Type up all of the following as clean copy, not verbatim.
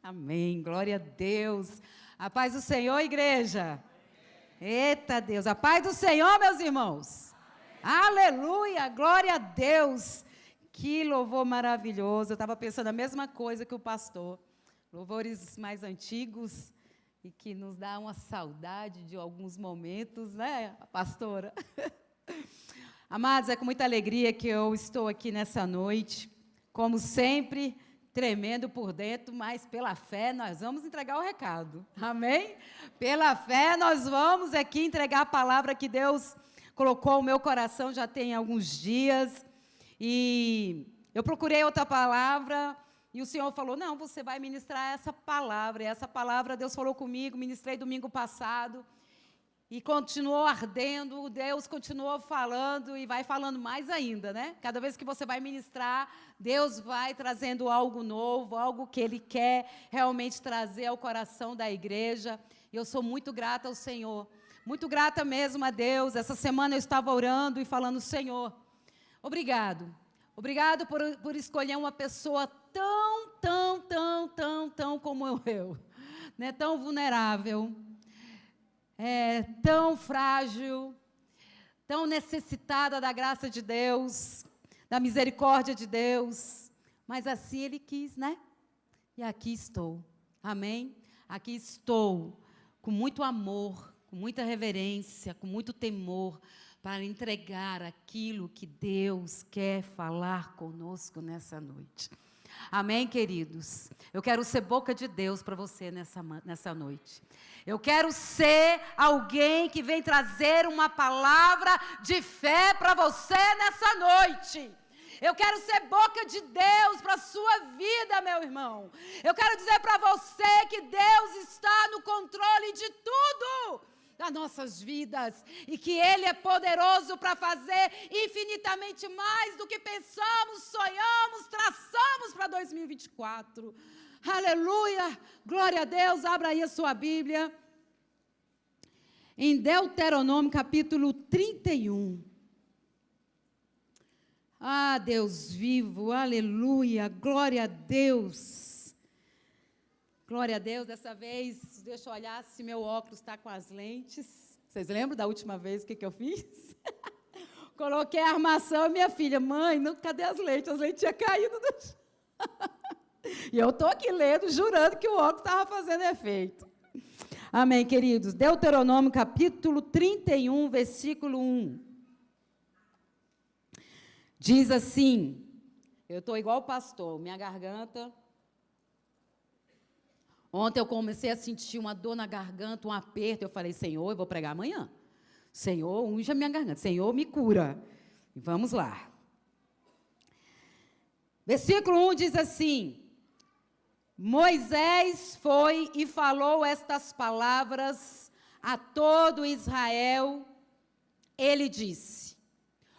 Amém, glória a Deus. A paz do Senhor, igreja. Eita Deus, a paz do Senhor, meus irmãos. Aleluia, glória a Deus. Que louvor maravilhoso. Eu estava pensando a mesma coisa que o pastor. Louvores mais antigos e que nos dá uma saudade de alguns momentos, né, pastora? Amados, é com muita alegria que eu estou aqui nessa noite. Como sempre, tremendo por dentro, mas pela fé nós vamos entregar o recado. Amém? Pela fé nós vamos aqui entregar a palavra que Deus colocou no meu coração já tem alguns dias. E eu procurei outra palavra e o Senhor falou, não, você vai ministrar essa palavra. E essa palavra Deus falou comigo, ministrei domingo passado. E continuou ardendo, Deus continuou falando e vai falando mais ainda, né? Cada vez que você vai ministrar, Deus vai trazendo algo novo, algo que Ele quer realmente trazer ao coração da igreja. E eu sou muito grata ao Senhor, muito grata mesmo a Deus. Essa semana eu estava orando e falando, Senhor, obrigado. Obrigado por escolher uma pessoa tão como eu, né? Tão vulnerável. Tão frágil, tão necessitada da graça de Deus, da misericórdia de Deus, mas assim Ele quis, né? E aqui estou, amém? Aqui estou, com muito amor, com muita reverência, com muito temor, para entregar aquilo que Deus quer falar conosco nessa noite. Amém, queridos? Eu quero ser boca de Deus para você nessa noite. Eu quero ser alguém que vem trazer uma palavra de fé para você nessa noite. Eu quero ser boca de Deus para a sua vida, meu irmão. Eu quero dizer para você que Deus está no controle de tudo das nossas vidas e que Ele é poderoso para fazer infinitamente mais do que pensamos, sonhamos, traçamos para 2024. Aleluia, glória a Deus. Abra aí a sua Bíblia em Deuteronômio capítulo 31. Ah, Deus vivo, aleluia, glória a Deus. Glória a Deus, dessa vez, deixa eu olhar se meu óculos está com as lentes. Vocês lembram da última vez o que eu fiz? Coloquei a armação e minha filha, mãe, cadê as lentes? As lentes tinham caído do chão. E eu estou aqui lendo, jurando que o óculos estava fazendo efeito. Amém, queridos? Deuteronômio capítulo 31, versículo 1. Diz assim, eu estou igual o pastor, minha garganta... Ontem eu comecei a sentir uma dor na garganta, um aperto. Eu falei, Senhor, eu vou pregar amanhã. Senhor, unja minha garganta. Senhor, me cura. E vamos lá. Versículo 1 diz assim, Moisés foi e falou estas palavras a todo Israel. Ele disse,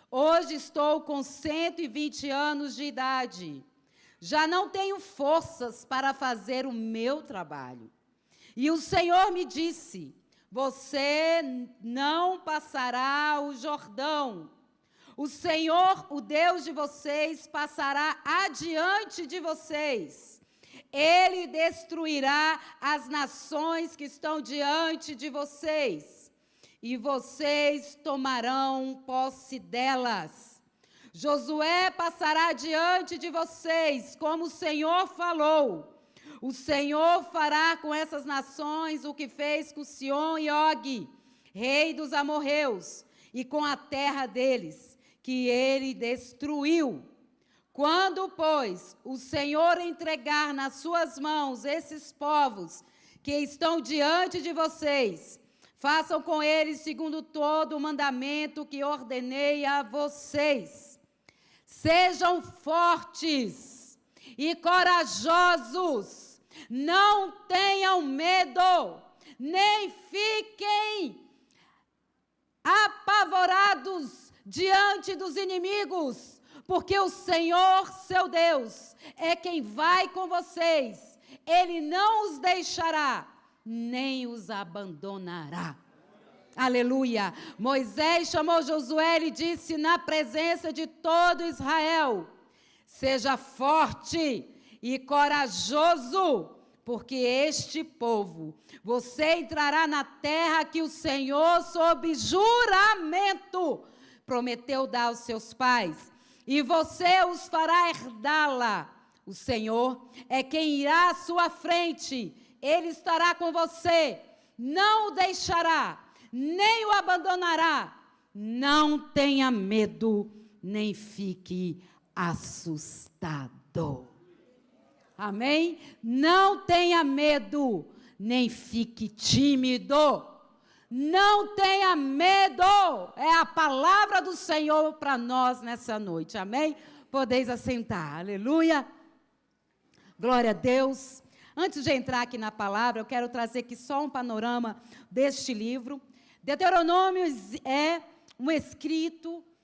hoje estou com 120 anos de idade. Já não tenho forças para fazer o meu trabalho. E o Senhor me disse, você não passará o Jordão. O Senhor, o Deus de vocês, passará adiante de vocês. Ele destruirá as nações que estão diante de vocês. E vocês tomarão posse delas. Josué passará diante de vocês, como o Senhor falou. O Senhor fará com essas nações o que fez com Sion e Og, rei dos amorreus, e com a terra deles, que ele destruiu. Quando, pois, o Senhor entregar nas suas mãos esses povos que estão diante de vocês, façam com eles segundo todo o mandamento que ordenei a vocês. Sejam fortes e corajosos, não tenham medo, nem fiquem apavorados diante dos inimigos, porque o Senhor, seu Deus, é quem vai com vocês, Ele não os deixará, nem os abandonará. Aleluia. Moisés chamou Josué e disse na presença de todo Israel, seja forte e corajoso, porque este povo, você entrará na terra que o Senhor, sob juramento, prometeu dar aos seus pais, e você os fará herdá-la. O Senhor é quem irá à sua frente, Ele estará com você, não o deixará, nem o abandonará. Não tenha medo, nem fique assustado. Amém? Não tenha medo, nem fique tímido. Não tenha medo. É a palavra do Senhor para nós nessa noite. Amém? Podeis assentar. Aleluia. Glória a Deus. Antes de entrar aqui na palavra, eu quero trazer aqui só um panorama deste livro. Deuteronômio é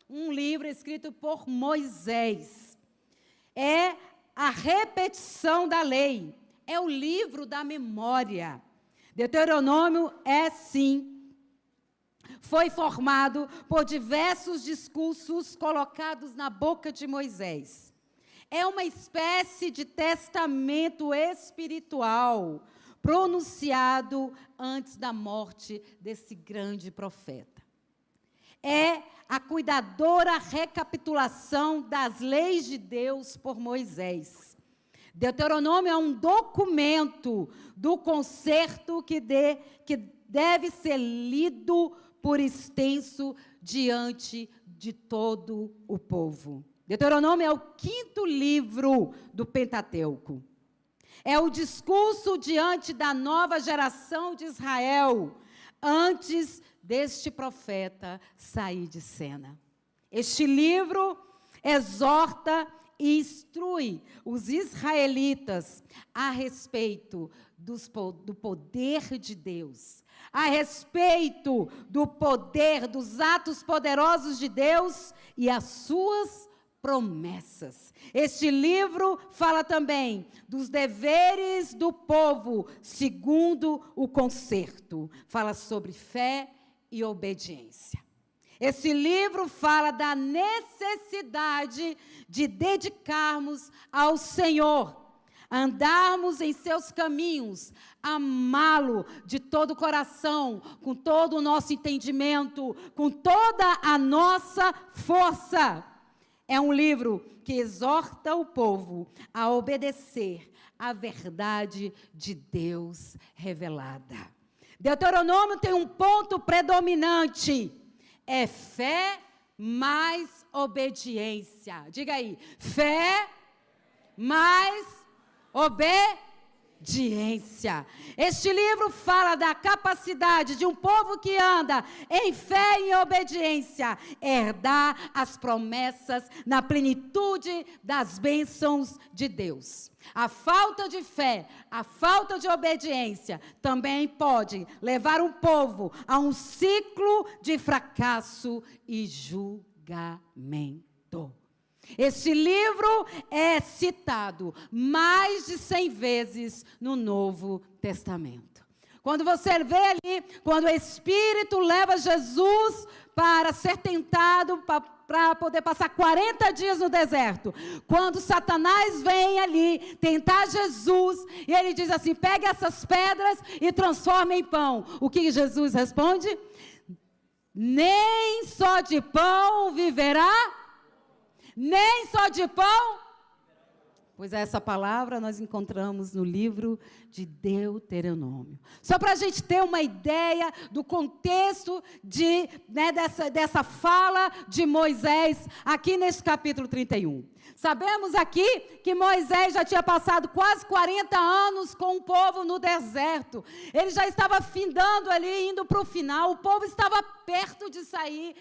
um livro escrito por Moisés. É a repetição da lei. É o livro da memória. Deuteronômio foi formado por diversos discursos colocados na boca de Moisés. É uma espécie de testamento espiritual pronunciado antes da morte desse grande profeta. É a cuidadora recapitulação das leis de Deus por Moisés. Deuteronômio é um documento do concerto que deve ser lido por extenso diante de todo o povo. Deuteronômio é o 5º livro do Pentateuco. É o discurso diante da nova geração de Israel, antes deste profeta sair de cena. Este livro exorta e instrui os israelitas a respeito do poder de Deus, a respeito do poder, dos atos poderosos de Deus e as suas promessas. Este livro fala também dos deveres do povo segundo o concerto. Fala sobre fé e obediência. Esse livro fala da necessidade de dedicarmos ao Senhor, andarmos em seus caminhos, amá-lo de todo o coração, com todo o nosso entendimento, com toda a nossa força. É um livro que exorta o povo a obedecer à verdade de Deus revelada. Deuteronômio tem um ponto predominante, é fé mais obediência. Diga aí, fé mais obediência. Este livro fala da capacidade de um povo que anda em fé e obediência, herdar as promessas na plenitude das bênçãos de Deus. A falta de fé, a falta de obediência também pode levar um povo a um ciclo de fracasso e julgamento. Este livro é citado mais de 100 vezes no Novo Testamento. Quando você vê ali, quando o Espírito leva Jesus para ser tentado, para poder passar 40 dias no deserto. Quando Satanás vem ali tentar Jesus, e ele diz assim, pegue essas pedras e transforme em pão. O que Jesus responde? Nem só de pão viverá, nem só de pão. Pois essa palavra nós encontramos no livro de Deuteronômio. Só para a gente ter uma ideia do contexto dessa fala de Moisés aqui nesse capítulo 31. Sabemos aqui que Moisés já tinha passado quase 40 anos com o povo no deserto. Ele já estava findando ali, indo para o final. O povo estava perto de sair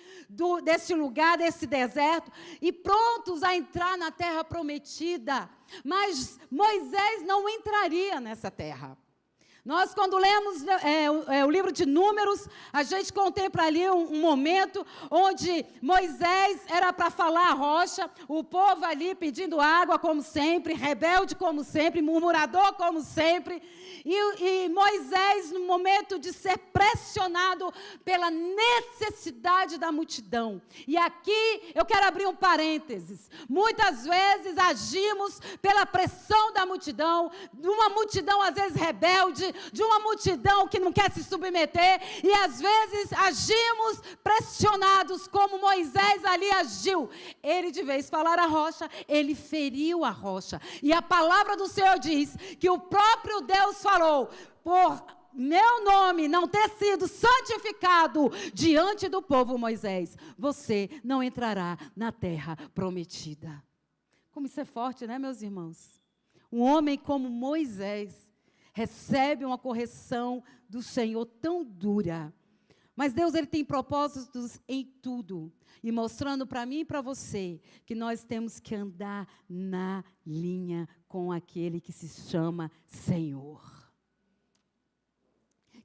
desse lugar, desse deserto, e prontos a entrar na terra prometida. Mas Moisés não entraria nessa terra. Nós, quando lemos o livro de Números, a gente contempla ali um momento onde Moisés era para falar a rocha, o povo ali pedindo água como sempre, rebelde como sempre, murmurador como sempre, e Moisés, no momento de ser pressionado pela necessidade da multidão. E aqui eu quero abrir um parênteses. Muitas vezes agimos pela pressão da multidão, de uma multidão às vezes rebelde, de uma multidão que não quer se submeter, e às vezes agimos pressionados como Moisés ali agiu. Ele, de vez falar a rocha, ele feriu a rocha. E a palavra do Senhor diz que o próprio Deus falou: por meu nome não ter sido santificado diante do povo, Moisés, você não entrará na terra prometida. Como isso é forte, né, meus irmãos? Um homem como Moisés recebe uma correção do Senhor tão dura. Mas Deus, ele tem propósitos em tudo. E mostrando para mim e para você que nós temos que andar na linha com aquele que se chama Senhor.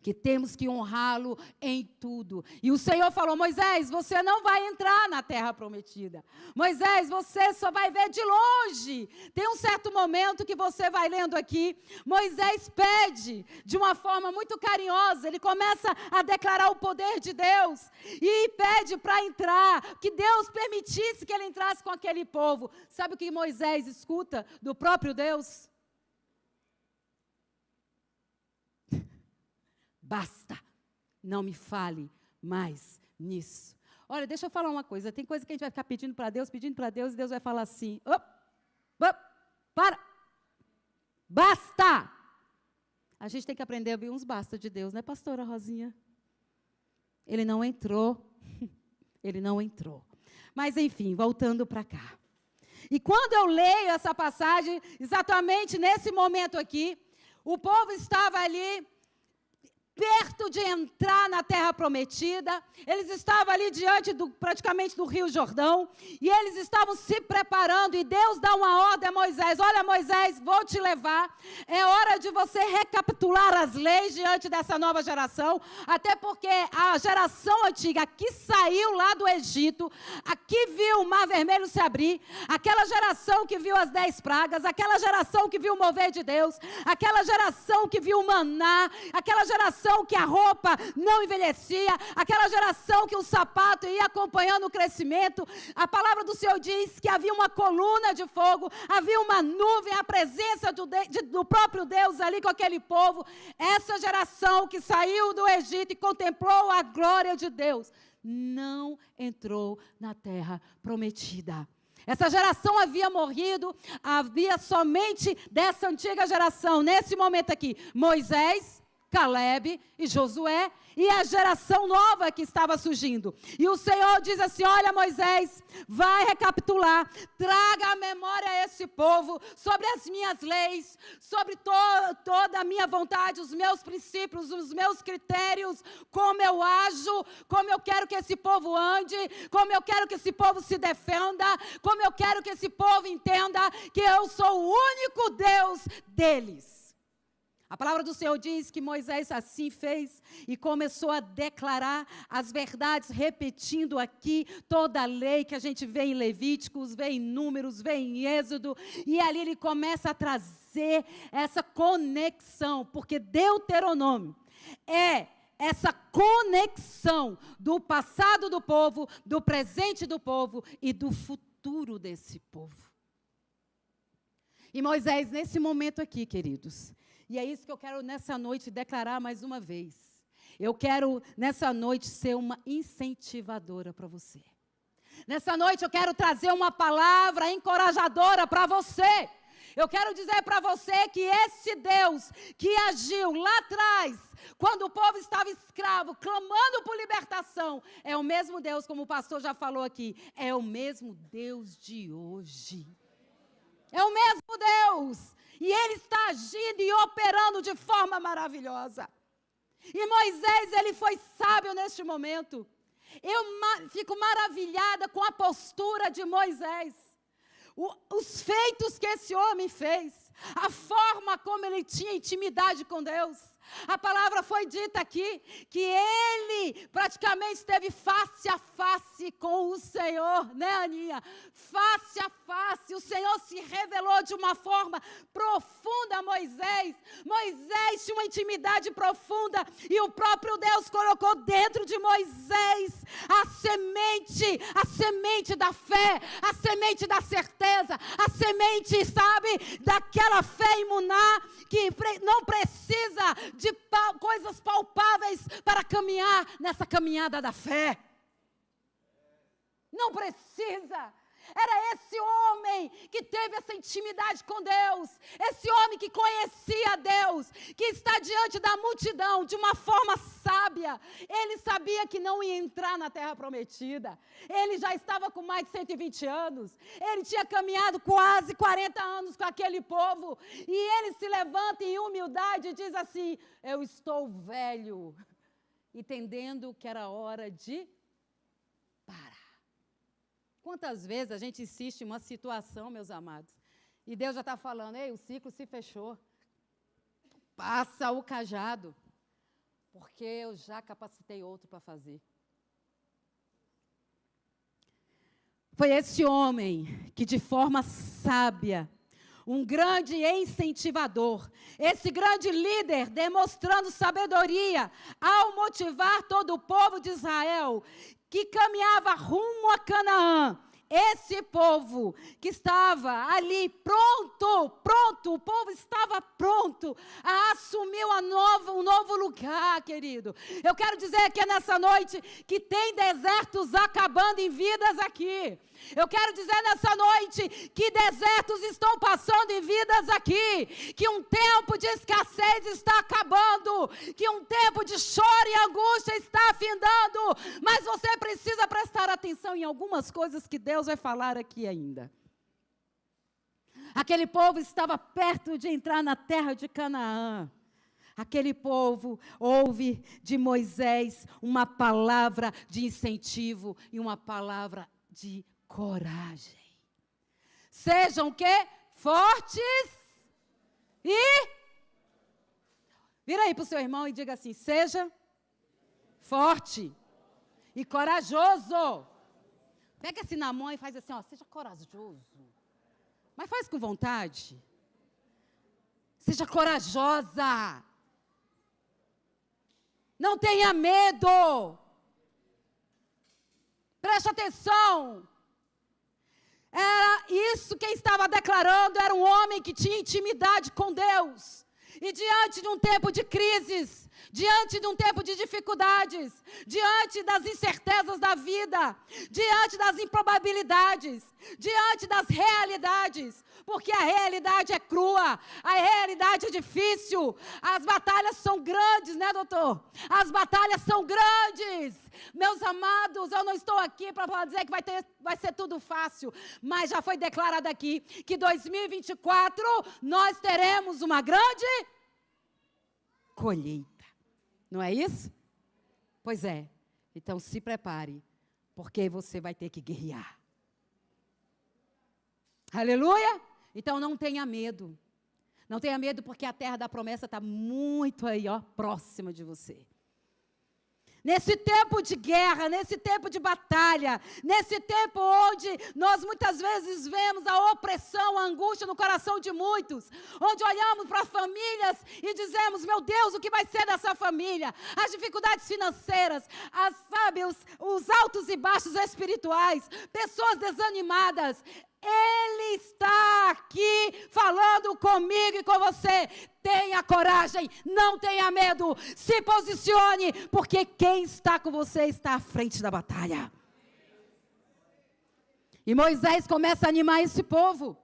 Que temos que honrá-lo em tudo. E o Senhor falou: Moisés, você não vai entrar na terra prometida. Moisés, você só vai ver de longe. Tem um certo momento que você vai lendo aqui, Moisés pede de uma forma muito carinhosa, ele começa a declarar o poder de Deus, e pede para entrar, que Deus permitisse que ele entrasse com aquele povo. Sabe o que Moisés escuta do próprio Deus? Basta, não me fale mais nisso. Olha, deixa eu falar uma coisa, tem coisa que a gente vai ficar pedindo para Deus, e Deus vai falar assim: para, basta. A gente tem que aprender a ouvir uns basta de Deus, né, pastora Rosinha? Ele não entrou, ele não entrou. Mas, enfim, voltando para cá. E quando eu leio essa passagem, exatamente nesse momento aqui, o povo estava ali, perto de entrar na terra prometida, eles estavam ali diante praticamente do Rio Jordão, e eles estavam se preparando, e Deus dá uma ordem a Moisés: olha, Moisés, vou te levar, é hora de você recapitular as leis diante dessa nova geração, até porque a geração antiga que saiu lá do Egito, aqui viu o Mar Vermelho se abrir, aquela geração que viu as 10 pragas, aquela geração que viu o mover de Deus, aquela geração que viu o maná, aquela geração que a roupa não envelhecia, aquela geração que o sapato ia acompanhando o crescimento. A palavra do Senhor diz que havia uma coluna de fogo, havia uma nuvem, a presença do próprio Deus ali com aquele povo. Essa geração que saiu do Egito e contemplou a glória de Deus, não entrou na terra prometida. Essa geração havia morrido, havia somente dessa antiga geração, nesse momento aqui, Moisés, Caleb e Josué, e a geração nova que estava surgindo. E o Senhor diz assim: olha, Moisés, vai recapitular, traga à memória a esse povo sobre as minhas leis, sobre toda a minha vontade, os meus princípios, os meus critérios, como eu ajo, como eu quero que esse povo ande, como eu quero que esse povo se defenda, como eu quero que esse povo entenda que eu sou o único Deus deles. A palavra do Senhor diz que Moisés assim fez e começou a declarar as verdades, repetindo aqui toda a lei que a gente vê em Levíticos, vê em Números, vê em Êxodo, e ali ele começa a trazer essa conexão, porque Deuteronômio é essa conexão do passado do povo, do presente do povo e do futuro desse povo. E Moisés, nesse momento aqui, queridos, e é isso que eu quero nessa noite declarar mais uma vez. Eu quero nessa noite ser uma incentivadora para você. Nessa noite eu quero trazer uma palavra encorajadora para você. Eu quero dizer para você que esse Deus que agiu lá atrás, quando o povo estava escravo, clamando por libertação, é o mesmo Deus, como o pastor já falou aqui, é o mesmo Deus de hoje. É o mesmo Deus. E Ele está agindo e operando de forma maravilhosa. E Moisés, ele foi sábio neste momento. Eu fico maravilhada com a postura de Moisés. Os feitos que esse homem fez. A forma como ele tinha intimidade com Deus. A palavra foi dita aqui, que ele praticamente esteve face a face com o Senhor, né, Aninha? Face a face, o Senhor se revelou de uma forma profunda a Moisés. Moisés tinha uma intimidade profunda e o próprio Deus colocou dentro de Moisés a semente da fé, a semente da certeza, a semente, sabe, daquela fé imunar que não precisa de coisas palpáveis para caminhar nessa caminhada da fé. Não precisa. Era esse homem que teve essa intimidade com Deus, esse homem que conhecia Deus, que está diante da multidão de uma forma sábia. Ele sabia que não ia entrar na terra prometida. Ele já estava com mais de 120 anos. Ele tinha caminhado quase 40 anos com aquele povo. E ele se levanta em humildade e diz assim: eu estou velho, entendendo que era hora de parar. Quantas vezes a gente insiste em uma situação, meus amados, e Deus já está falando: ei, o ciclo se fechou, passa o cajado, porque eu já capacitei outro para fazer. Foi esse homem que, de forma sábia, um grande incentivador, esse grande líder, demonstrando sabedoria ao motivar todo o povo de Israel, que caminhava rumo a Canaã. Esse povo que estava ali pronto, o povo estava pronto a assumir um novo lugar, querido. Eu quero dizer aqui nessa noite que tem desertos acabando em vidas aqui. Eu quero dizer nessa noite que desertos estão passando em vidas aqui, que um tempo de escassez está acabando, que um tempo de choro e angústia está findando, mas você precisa prestar atenção em algumas coisas que Deus vai falar aqui ainda. Aquele povo estava perto de entrar na terra de Canaã. Aquele povo ouve de Moisés uma palavra de incentivo e uma palavra de coragem. Sejam o quê? Fortes e... Vira aí para o seu irmão e diga assim: seja forte e corajoso. Pega assim na mão e faz assim, ó, seja corajoso. Mas faz com vontade. Seja corajosa. Não tenha medo. Preste atenção. Era isso quem estava declarando, era um homem que tinha intimidade com Deus. E diante de um tempo de crises, diante de um tempo de dificuldades, diante das incertezas da vida, diante das improbabilidades, diante das realidades, porque a realidade é crua, a realidade é difícil, as batalhas são grandes, né, doutor? As batalhas são grandes. Meus amados, eu não estou aqui para dizer que vai ser tudo fácil, mas já foi declarado aqui que 2024 nós teremos uma grande colheita. Não é isso? Pois é. Então se prepare, porque você vai ter que guerrear. Aleluia? Então não tenha medo. Não tenha medo, porque a terra da promessa está muito aí, ó, próxima de você. Nesse tempo de guerra, nesse tempo de batalha, nesse tempo onde nós muitas vezes vemos a opressão, a angústia no coração de muitos, onde olhamos para famílias e dizemos: meu Deus, o que vai ser dessa família? As dificuldades financeiras, os altos e baixos espirituais, pessoas desanimadas. Ele está aqui falando comigo e com você. Tenha coragem, não tenha medo, se posicione, porque quem está com você está à frente da batalha. E Moisés começa a animar esse povo.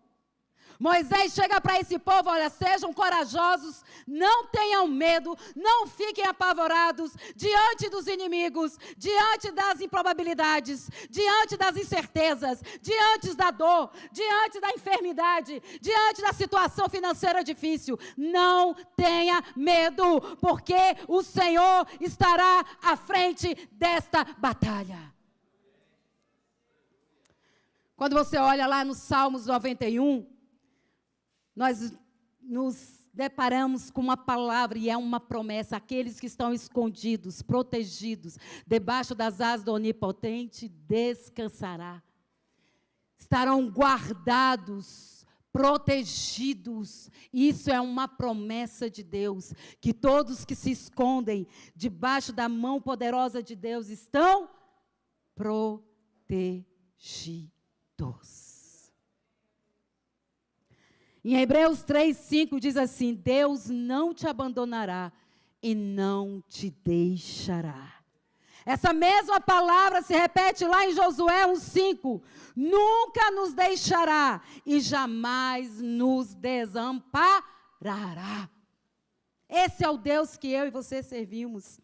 Moisés chega para esse povo: olha, sejam corajosos, não tenham medo, não fiquem apavorados diante dos inimigos, diante das improbabilidades, diante das incertezas, diante da dor, diante da enfermidade, diante da situação financeira difícil. Não tenha medo, porque o Senhor estará à frente desta batalha. Quando você olha lá no Salmos 91, nós nos deparamos com uma palavra, e é uma promessa: aqueles que estão escondidos, protegidos, debaixo das asas do Onipotente, descansará. Estarão guardados, protegidos. Isso é uma promessa de Deus, que todos que se escondem debaixo da mão poderosa de Deus estão protegidos. Em Hebreus 3:5 diz assim: Deus não te abandonará e não te deixará. Essa mesma palavra se repete lá em Josué 1:5. Nunca nos deixará e jamais nos desamparará. Esse é o Deus que eu e você servimos.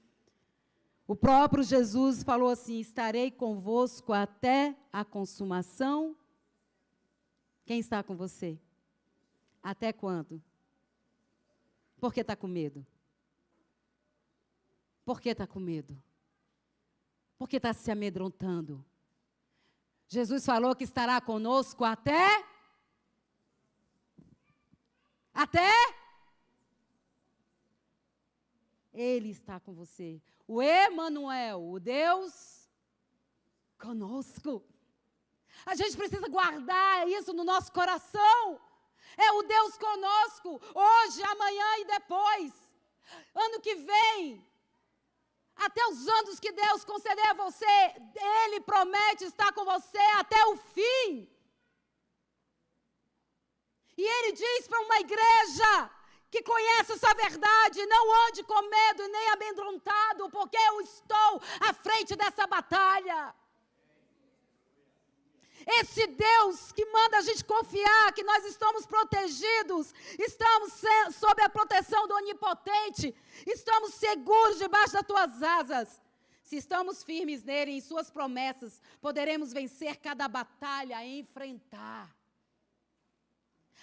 O próprio Jesus falou assim: estarei convosco até a consumação. Quem está com você? Até quando? Por que está com medo? Por que está com medo? Por que está se amedrontando? Jesus falou que estará conosco até? Ele está com você. O Emanuel, o Deus conosco. A gente precisa guardar isso no nosso coração. É o Deus conosco, hoje, amanhã e depois. Ano que vem, até os anos que Deus conceder a você, Ele promete estar com você até o fim. E Ele diz para uma igreja que conhece essa verdade: não ande com medo nem amedrontado, porque eu estou à frente dessa batalha. Esse Deus que manda a gente confiar que nós estamos protegidos, estamos sob a proteção do Onipotente, estamos seguros debaixo das tuas asas. Se estamos firmes nele, em suas promessas, poderemos vencer cada batalha a enfrentar.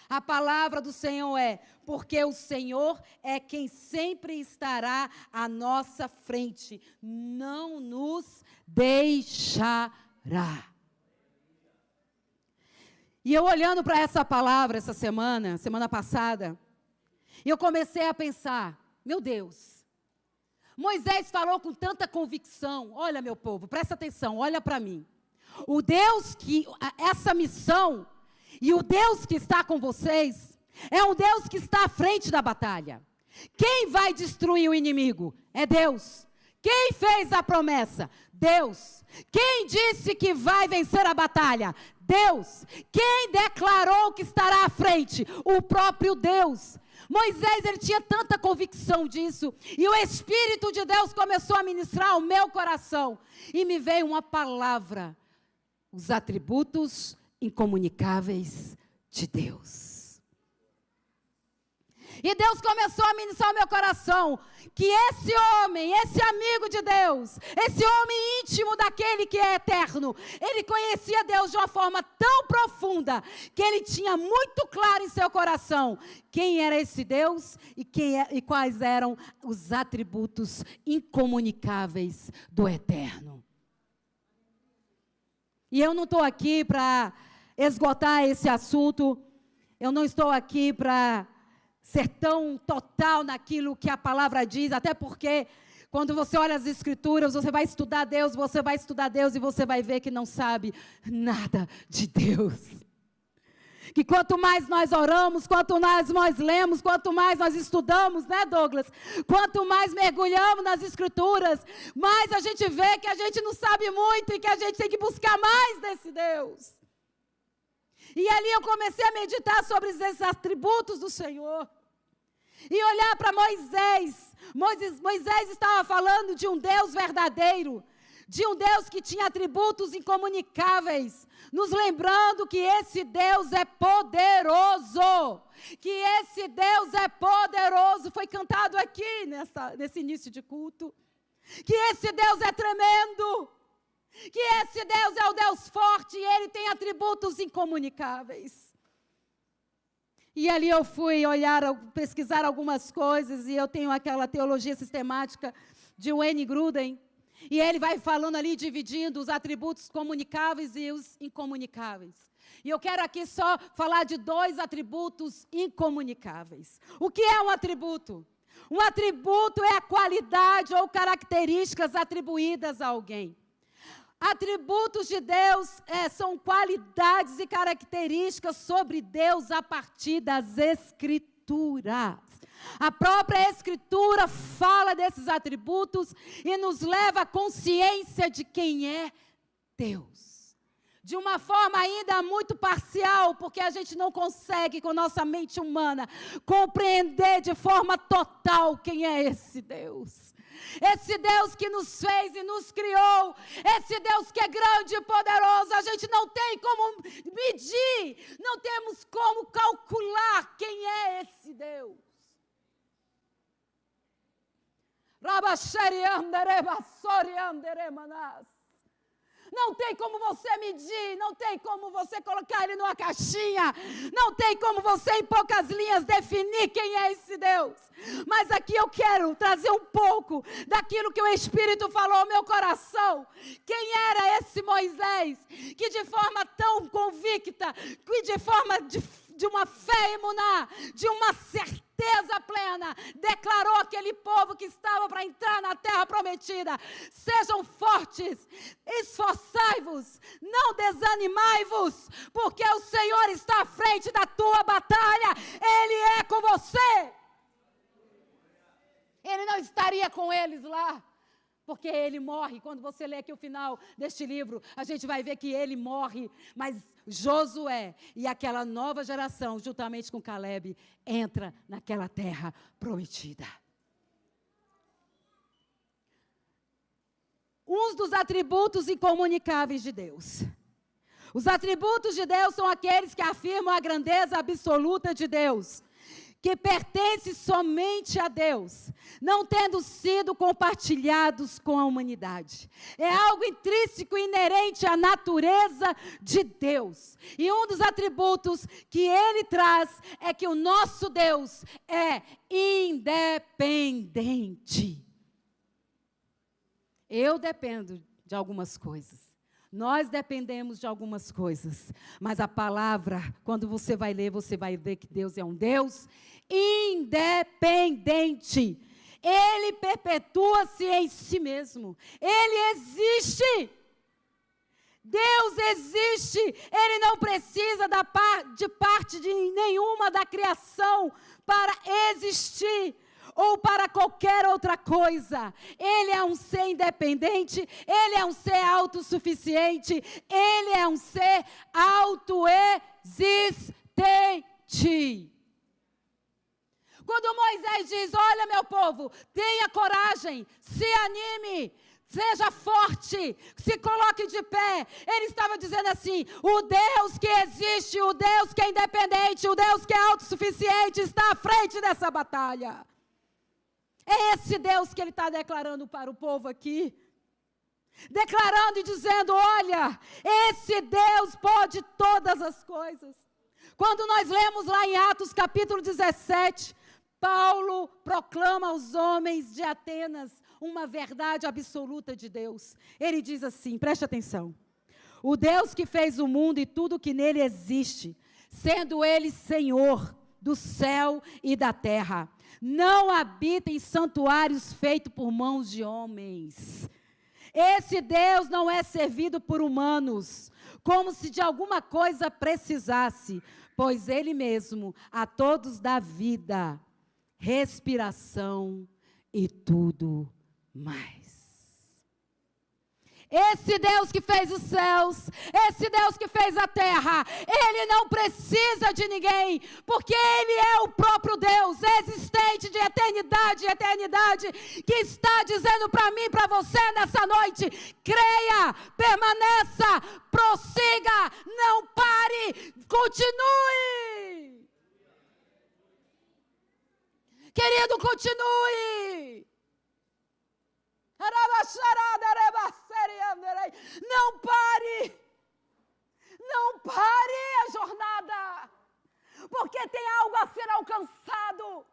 A palavra do Senhor é: porque o Senhor é quem sempre estará à nossa frente, não nos deixará. E eu olhando para essa palavra essa semana passada, eu comecei a pensar: meu Deus, Moisés falou com tanta convicção. Olha, meu povo, presta atenção, olha para mim. O Deus que, essa missão, e o Deus que está com vocês, é um Deus que está à frente da batalha. Quem vai destruir o inimigo? É Deus. Quem fez a promessa? Deus. Quem disse que vai vencer a batalha? Deus. Quem declarou que estará à frente? O próprio Deus. Moisés, ele tinha tanta convicção disso, e o Espírito de Deus começou a ministrar ao meu coração, e me veio uma palavra: os atributos incomunicáveis de Deus. E Deus começou a ministrar ao meu coração que esse homem, esse amigo de Deus, esse homem íntimo daquele que é eterno, ele conhecia Deus de uma forma tão profunda que ele tinha muito claro em seu coração quem era esse Deus e quais eram os atributos incomunicáveis do eterno. E eu não estou aqui para esgotar esse assunto, eu não estou aqui para ser tão total naquilo que a palavra diz, até porque quando você olha as Escrituras, você vai estudar Deus e você vai ver que não sabe nada de Deus. Que quanto mais nós oramos, quanto mais nós lemos, quanto mais nós estudamos, né, Douglas? Quanto mais mergulhamos nas Escrituras, mais a gente vê que a gente não sabe muito e que a gente tem que buscar mais desse Deus. E ali eu comecei a meditar sobre esses atributos do Senhor. E olhar para Moisés. Moisés estava falando de um Deus verdadeiro, de um Deus que tinha atributos incomunicáveis, nos lembrando que esse Deus é poderoso, que esse Deus é poderoso, foi cantado aqui nesse início de culto, que esse Deus é tremendo, que esse Deus é o Deus forte e Ele tem atributos incomunicáveis. E ali eu fui pesquisar algumas coisas, e eu tenho aquela teologia sistemática de Wayne Grudem, e ele vai falando ali, dividindo os atributos comunicáveis e os incomunicáveis. E eu quero aqui só falar de 2 atributos incomunicáveis. O que é um atributo? Um atributo é a qualidade ou características atribuídas a alguém. Atributos de Deus são qualidades e características sobre Deus a partir das Escrituras. A própria Escritura fala desses atributos e nos leva à consciência de quem é Deus. De uma forma ainda muito parcial, porque a gente não consegue, com nossa mente humana, compreender de forma total quem é esse Deus. Esse Deus que nos fez e nos criou, esse Deus que é grande e poderoso, a gente não tem como medir, não temos como calcular quem é esse Deus. Não tem como você medir, não tem como você colocar ele numa caixinha, não tem como você em poucas linhas definir quem é esse Deus. Mas aqui eu quero trazer um pouco daquilo que o Espírito falou ao meu coração. Quem era esse Moisés que de forma tão convicta, que de forma de uma fé emuná, de uma certeza plena, declarou aquele povo que estava para entrar na terra prometida: sejam fortes, esforçai-vos, não desanimai-vos, porque o Senhor está à frente da tua batalha, Ele é com você. Ele não estaria com eles lá, porque ele morre. Quando você lê aqui o final deste livro, a gente vai ver que ele morre, mas Josué e aquela nova geração, juntamente com Caleb, entra naquela terra prometida. Um dos atributos incomunicáveis de Deus. Os atributos de Deus são aqueles que afirmam a grandeza absoluta de Deus, que pertence somente a Deus, não tendo sido compartilhados com a humanidade. É algo intrínseco e inerente à natureza de Deus. E um dos atributos que ele traz é que o nosso Deus é independente. Eu dependo de algumas coisas. Nós dependemos de algumas coisas, mas a palavra, quando você vai ler, você vai ver que Deus é um Deus independente. Ele perpetua-se em si mesmo. Ele existe. Deus existe. Ele não precisa de parte de nenhuma da criação para existir ou para qualquer outra coisa. Ele é um ser independente, ele é um ser autossuficiente, ele é um ser autoexistente. Quando Moisés diz: olha, meu povo, tenha coragem, se anime, seja forte, se coloque de pé. Ele estava dizendo assim: o Deus que existe, o Deus que é independente, o Deus que é autossuficiente está à frente dessa batalha. É esse Deus que ele está declarando para o povo aqui. Declarando e dizendo: olha, esse Deus pode todas as coisas. Quando nós lemos lá em Atos capítulo 17, Paulo proclama aos homens de Atenas uma verdade absoluta de Deus. Ele diz assim, preste atenção: o Deus que fez o mundo e tudo que nele existe, sendo ele Senhor do céu e da terra, não habita em santuários feitos por mãos de homens. Esse Deus não é servido por humanos, como se de alguma coisa precisasse, pois Ele mesmo a todos dá vida, respiração e tudo mais. Esse Deus que fez os céus, esse Deus que fez a terra, Ele não precisa de ninguém, porque Ele é o próprio Deus, existente de eternidade em eternidade, que está dizendo para mim e para você nessa noite: creia, permaneça, prossiga, não pare, continue. Querido, continue. Não pare, não pare a jornada, porque tem algo a ser alcançado,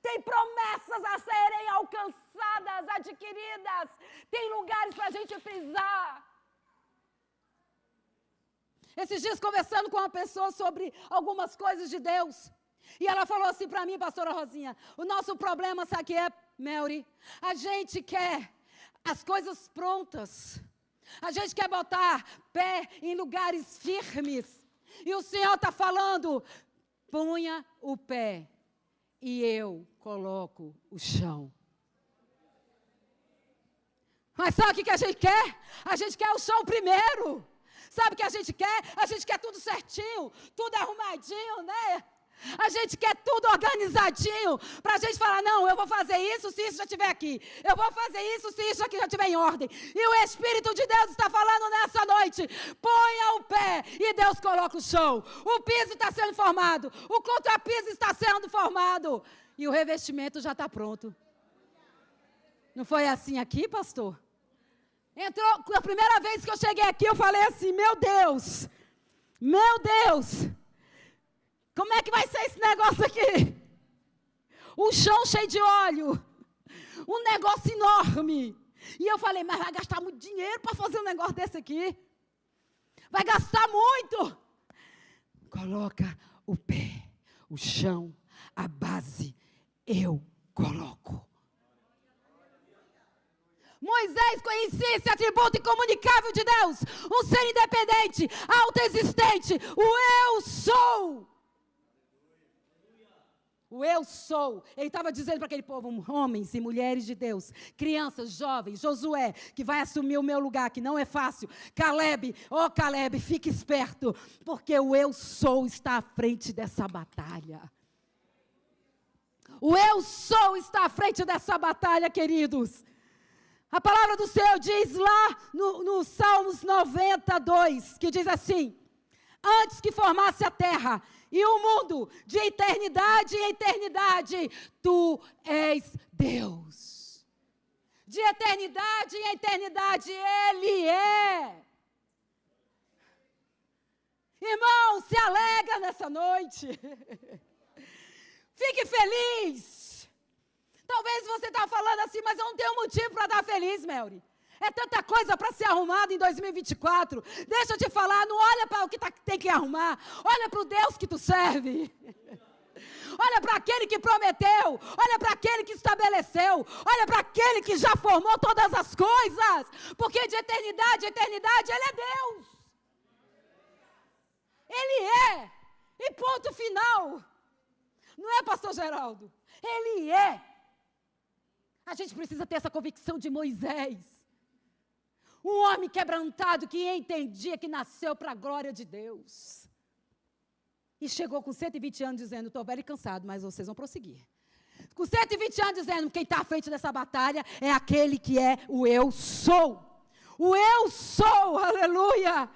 tem promessas a serem alcançadas, adquiridas, tem lugares para a gente pisar. Esses dias conversando com uma pessoa sobre algumas coisas de Deus. E ela falou assim para mim, pastora Rosinha, o nosso problema, sabe o que é, Melry? A gente quer as coisas prontas. A gente quer botar pé em lugares firmes. E o Senhor está falando, ponha o pé e eu coloco o chão. Mas sabe o que a gente quer? A gente quer o chão primeiro. Sabe o que a gente quer? A gente quer tudo certinho, tudo arrumadinho, né? A gente quer tudo organizadinho, para a gente falar, não, eu vou fazer isso se isso já estiver aqui. Eu vou fazer isso se isso aqui já estiver em ordem. E o Espírito de Deus está falando nessa noite, ponha o pé e Deus coloca o chão. O piso está sendo formado, o contrapiso está sendo formado e o revestimento já está pronto. Não foi assim aqui, pastor? Entrou, a primeira vez que eu cheguei aqui, eu falei assim, meu Deus, como é que vai ser esse negócio aqui? Um chão cheio de óleo, um negócio enorme. E eu falei, mas vai gastar muito dinheiro para fazer um negócio desse aqui? Vai gastar muito. Coloca o pé, o chão, a base, eu coloco. Moisés conhecia esse atributo incomunicável de Deus, um ser independente, autoexistente, o eu sou. O eu sou. Ele estava dizendo para aquele povo, homens e mulheres de Deus, crianças, jovens, Josué, que vai assumir o meu lugar, que não é fácil. Caleb, Caleb, fique esperto, porque o eu sou está à frente dessa batalha. O eu sou está à frente dessa batalha, queridos. A palavra do Senhor diz lá no Salmos 92, que diz assim, antes que formasse a terra e o mundo, de eternidade em eternidade, tu és Deus. De eternidade em eternidade, Ele é. Irmão, se alegra nessa noite. Fique feliz. Talvez você está falando assim, mas eu não tenho motivo para estar feliz, Melry. É tanta coisa para ser arrumada em 2024. Deixa eu te falar, não olha para o que tem que arrumar. Olha para o Deus que tu serve. Olha para aquele que prometeu. Olha para aquele que estabeleceu. Olha para aquele que já formou todas as coisas. Porque de eternidade a eternidade, Ele é Deus. Ele é. E ponto final. Não é, pastor Geraldo? Ele é. A gente precisa ter essa convicção de Moisés. Um homem quebrantado que entendia que nasceu para a glória de Deus. E chegou com 120 anos dizendo, estou velho e cansado, mas vocês vão prosseguir. Com 120 anos dizendo, quem está à frente dessa batalha é aquele que é o eu sou. O eu sou, aleluia.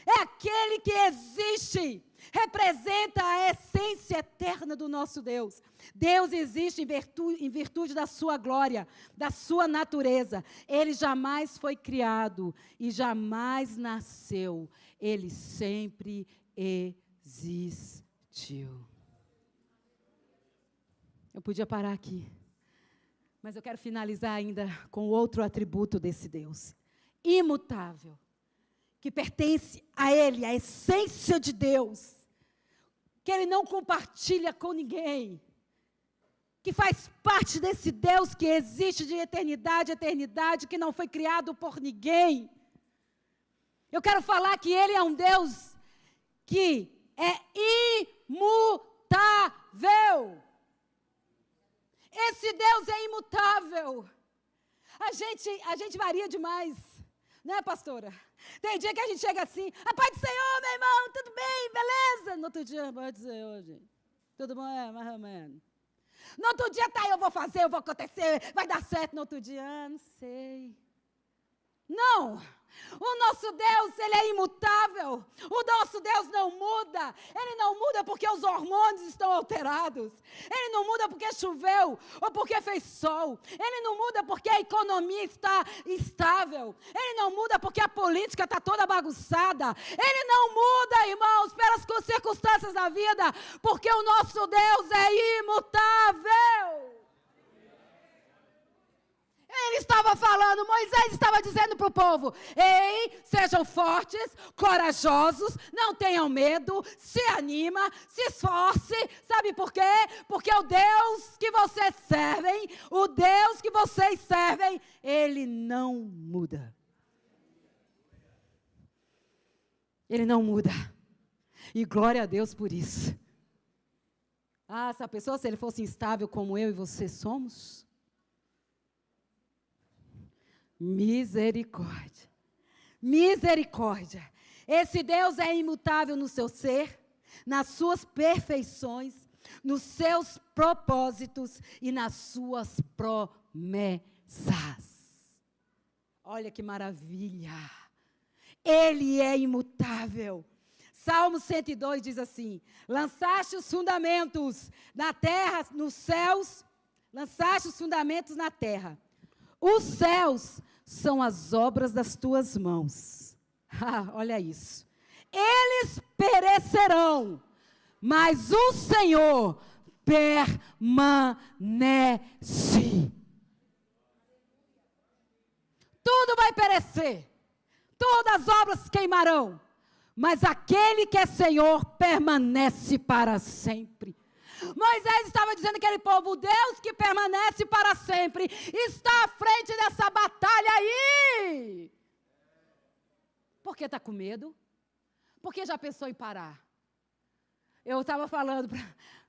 É aquele que existe. Representa a essência eterna do nosso Deus. Deus existe em virtude da sua glória, da sua natureza. Ele jamais foi criado e jamais nasceu. Ele sempre existiu. Eu podia parar aqui, mas eu quero finalizar ainda com outro atributo desse Deus. Imutável. Que pertence a Ele, a essência de Deus, que Ele não compartilha com ninguém, que faz parte desse Deus que existe de eternidade a eternidade, que não foi criado por ninguém. Eu quero falar que Ele é um Deus que é imutável. Esse Deus é imutável. A gente varia demais. Né, pastora? Tem dia que a gente chega assim, a paz do Senhor, meu irmão, tudo bem, beleza? No outro dia, a paz do Senhor, gente. Tudo bom? Mais ou menos. No outro dia, tá, eu vou fazer, eu vou acontecer, vai dar certo. No outro dia, não sei. Não. O nosso Deus, Ele é imutável. O nosso Deus não muda. Ele não muda porque os hormônios estão alterados. Ele não muda porque choveu ou porque fez sol. Ele não muda porque a economia está estável. Ele não muda porque a política está toda bagunçada. Ele não muda, irmãos, pelas circunstâncias da vida, porque o nosso Deus é imutável. Ele estava estava falando, Moisés estava dizendo para o povo: ei, sejam fortes, corajosos, não tenham medo, se anima, se esforce. Sabe por quê? Porque o Deus que vocês servem, Ele não muda. Ele não muda. E glória a Deus por isso. Essa pessoa, se ele fosse instável como eu e você somos, misericórdia. Misericórdia. Esse Deus é imutável no seu ser, nas suas perfeições, nos seus propósitos e nas suas promessas. Olha que maravilha. Ele é imutável. Salmo 102 diz assim: lançaste os fundamentos na terra, nos céus, lançaste os fundamentos na terra. Os céus são as obras das tuas mãos. Olha isso. Eles perecerão, mas o Senhor permanece. Tudo vai perecer. Todas as obras queimarão. Mas aquele que é Senhor permanece para sempre. Moisés estava dizendo que aquele povo, o Deus que permanece para sempre, está à frente dessa batalha aí. Por que está com medo? Por que já pensou em parar? Eu estava falando,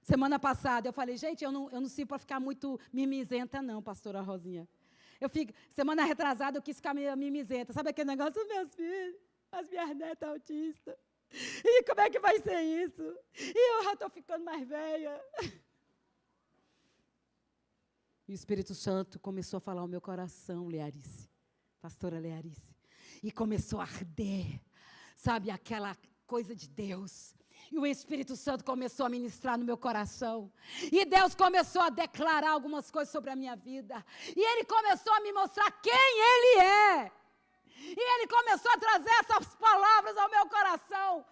semana passada, eu falei, gente, eu não sirvo para ficar muito mimizenta não, pastora Rosinha. Semana retrasada eu quis ficar meio mimizenta. Sabe aquele negócio dos meus filhos? As minhas netas autistas. E como é que vai ser isso? E eu já estou ficando mais velha. E o Espírito Santo começou a falar ao meu coração, Learice, pastora Learice. E começou a arder, sabe, aquela coisa de Deus. E o Espírito Santo começou a ministrar no meu coração. E Deus começou a declarar algumas coisas sobre a minha vida. E Ele começou a me mostrar quem Ele é. E Ele começou a trazer essas palavras ao meu coração.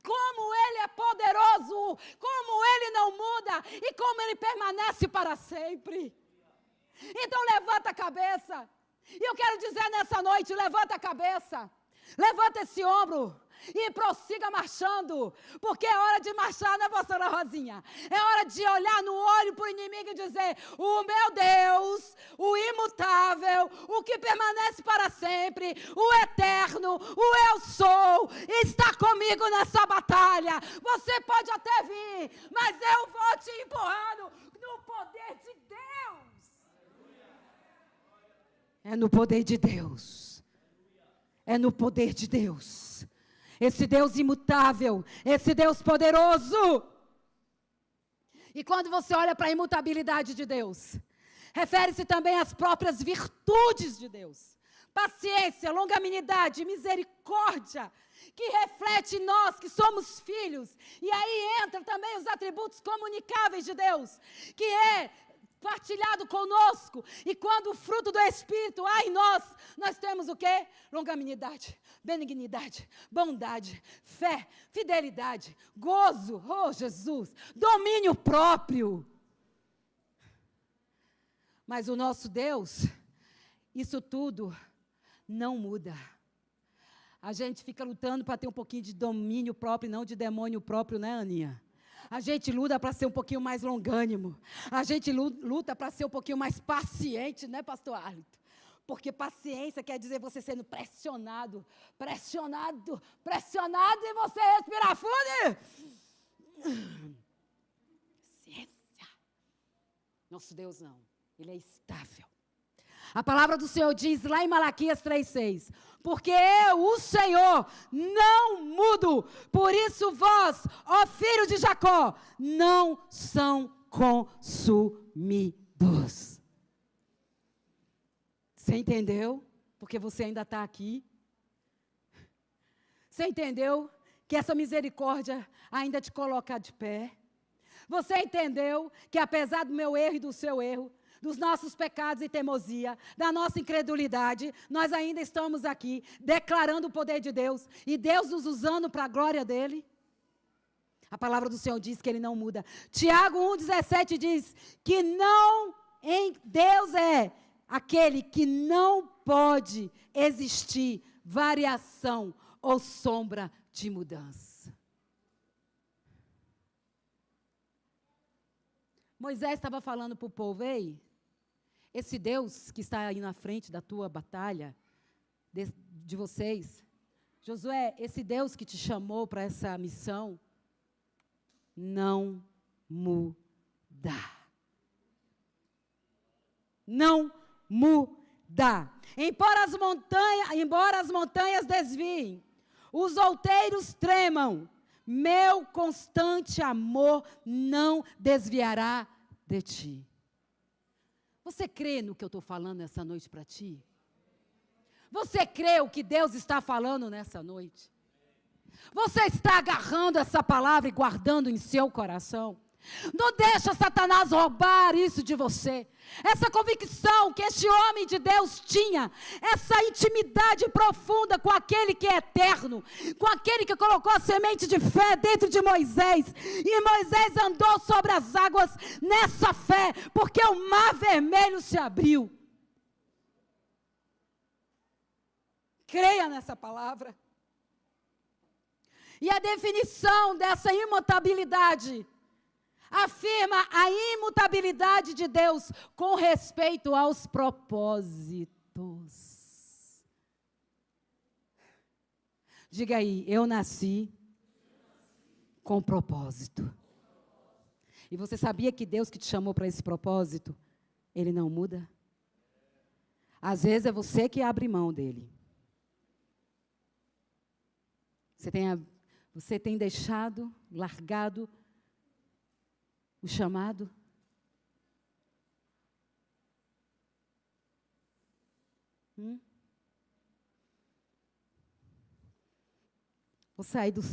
Como Ele é poderoso, como Ele não muda e como Ele permanece para sempre. Então levanta a cabeça. E eu quero dizer nessa noite, levanta a cabeça. Levanta esse ombro. E prossiga marchando, porque é hora de marchar, né, pastora Rosinha? É hora de olhar no olho para o inimigo e dizer: o meu Deus, o imutável, o que permanece para sempre, o eterno, o eu sou, está comigo nessa batalha. Você pode até vir, mas eu vou te empurrando no poder de Deus. É no poder de Deus. É no poder de Deus. Esse Deus imutável, esse Deus poderoso. E quando você olha para a imutabilidade de Deus, refere-se também às próprias virtudes de Deus. Paciência, longanimidade, misericórdia, que reflete em nós que somos filhos. E aí entra também os atributos comunicáveis de Deus, que é partilhado conosco. E quando o fruto do Espírito há em nós temos o quê? Longanimidade, benignidade, bondade, fé, fidelidade, gozo, oh Jesus, domínio próprio. Mas o nosso Deus, isso tudo não muda. A gente fica lutando para ter um pouquinho de domínio próprio, não de demônio próprio, né, Aninha? A gente luta para ser um pouquinho mais longânimo. A gente luta para ser um pouquinho mais paciente, né, pastor Arlito? Porque paciência quer dizer você sendo pressionado, pressionado, pressionado e você respirar fundo. Ciência. Nosso Deus não, Ele é estável. A palavra do Senhor diz lá em Malaquias 3,6: porque eu, o Senhor, não mudo, por isso vós, ó filho de Jacó, não são consumidos. Você entendeu? Porque você ainda está aqui. Você entendeu que essa misericórdia ainda te coloca de pé? Você entendeu que apesar do meu erro e do seu erro, dos nossos pecados e teimosia, da nossa incredulidade, nós ainda estamos aqui declarando o poder de Deus e Deus nos usando para a glória dEle? A palavra do Senhor diz que Ele não muda. Tiago 1,17 diz que não em Deus é aquele que não pode existir variação ou sombra de mudança. Moisés estava falando para o povo: ei, esse Deus que está aí na frente da tua batalha, de vocês, Josué, esse Deus que te chamou para essa missão, não muda. Não muda. Embora as montanhas desviem, os outeiros tremam, meu constante amor não desviará de ti. Você crê no que eu estou falando essa noite para ti? Você crê o que Deus está falando nessa noite? Você está agarrando essa palavra e guardando em seu coração? Não deixa Satanás roubar isso de você. Essa convicção que este homem de Deus tinha, essa intimidade profunda com aquele que é eterno, com aquele que colocou a semente de fé dentro de Moisés, e Moisés andou sobre as águas nessa fé, porque o mar vermelho se abriu. Creia nessa palavra. E a definição dessa imutabilidade afirma a imutabilidade de Deus com respeito aos propósitos. Diga aí: eu nasci com propósito. E você sabia que Deus que te chamou para esse propósito, Ele não muda? Às vezes é você que abre mão dele. Você tem deixado, largado o chamado? Vou sair dos...